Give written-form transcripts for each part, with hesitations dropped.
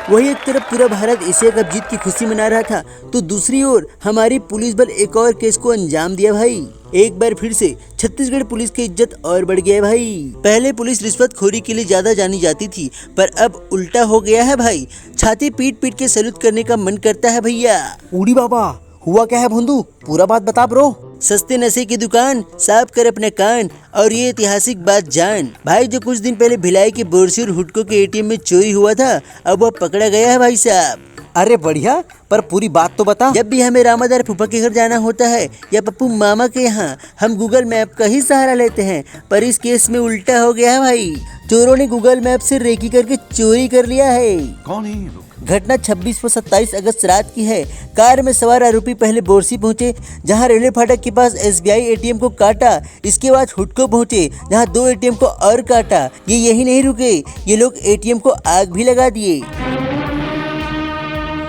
वही एक तरफ पूरा भारत एशिया कप जीत की खुशी मना रहा था, तो दूसरी ओर हमारी पुलिस बल एक और केस को अंजाम दिया भाई। एक बार फिर से छत्तीसगढ़ पुलिस की इज्जत और बढ़ गया है भाई। पहले पुलिस रिश्वतखोरी के लिए ज्यादा जानी जाती थी, पर अब उल्टा हो गया है भाई। छाती पीट पीट के सैल्यूट करने का मन करता है भैया। उड़ी बाबा, हुआ क्या है भोंदू, पूरा बात बता ब्रो। सस्ते नशे की दुकान, साफ कर अपने कान और ये ऐतिहासिक बात जान भाई। जो कुछ दिन पहले भिलाई के बोरसी और हुडको के एटीएम में चोरी हुआ था, अब वह पकड़ा गया है भाई साहब। अरे बढ़िया, पर पूरी बात तो बता। जब भी हमें रामादार फूफा के घर जाना होता है या पप्पू मामा के यहाँ, हम गूगल मैप का ही सहारा लेते हैं, पर इस केस में उल्टा हो गया है भाई। चोरों ने गूगल मैप से रेकी करके चोरी कर लिया है। कौन है ये लोग? घटना 26 व 27 अगस्त रात की है। कार में सवार आरोपी पहले बोरसी पहुंचे, जहां रेलवे फाटक के पास एसबीआई एटीएम को काटा। इसके बाद हुडको पहुंचे, जहां 2 एटीएम को और काटा। ये यही नहीं रुके, ये लोग एटीएम को आग भी लगा दिए।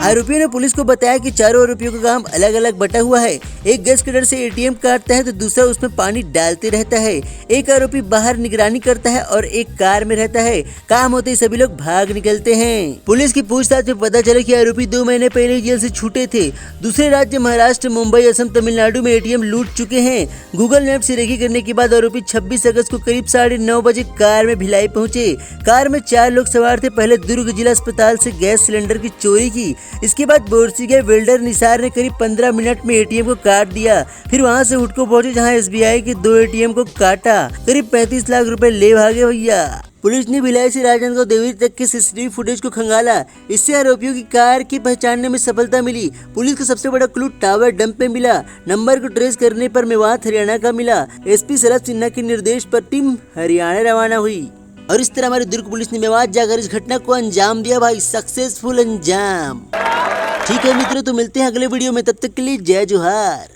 आरोपियों ने पुलिस को बताया कि चारों आरोपियों का काम अलग अलग बटा हुआ है। एक गैस कटर से एटीएम काटता है तो दूसरा उसमें पानी डालते रहता है। एक आरोपी बाहर निगरानी करता है और एक कार में रहता है। काम होते ही सभी लोग भाग निकलते हैं। पुलिस की पूछताछ में पता चला कि आरोपी 2 महीने पहले जेल से छूटे थे। दूसरे राज्य महाराष्ट्र, मुंबई, असम, तमिलनाडु में एटीएम लूट चुके हैं। गूगल मैप से रेकी करने के बाद आरोपी 26 अगस्त को करीब 9:30 बजे कार में भिलाई पहुंचे। कार में 4 लोग सवार थे। पहले दुर्ग जिला अस्पताल से गैस सिलेंडर की चोरी की। इसके बाद बोरसी के वेल्डर निसार ने करीब 15 मिनट में एटीएम को काट दिया। फिर वहां से हुडको पहुंचे, जहां एसबीआई के 2 एटीएम को काटा। करीब 35 लाख रुपए ले भागे भैया। पुलिस ने भिलाई से राजनांदगांव देवरी तक के सीसीटीवी फुटेज को खंगाला। इससे आरोपियों की कार की पहचानने में सफलता मिली। पुलिस को सबसे बड़ा क्लू टावर डंप पे मिला। नंबर को ट्रेस करने पर मेवात हरियाणा का मिला। एसपी शरद सिन्हा के निर्देश पर टीम हरियाणा रवाना हुई और इस तरह हमारी दुर्ग पुलिस ने मेवात जाकर इस घटना को अंजाम दिया भाई। सक्सेसफुल अंजाम। ठीक है मित्रों, तो मिलते हैं अगले वीडियो में, तब तक के लिए जय जोहार।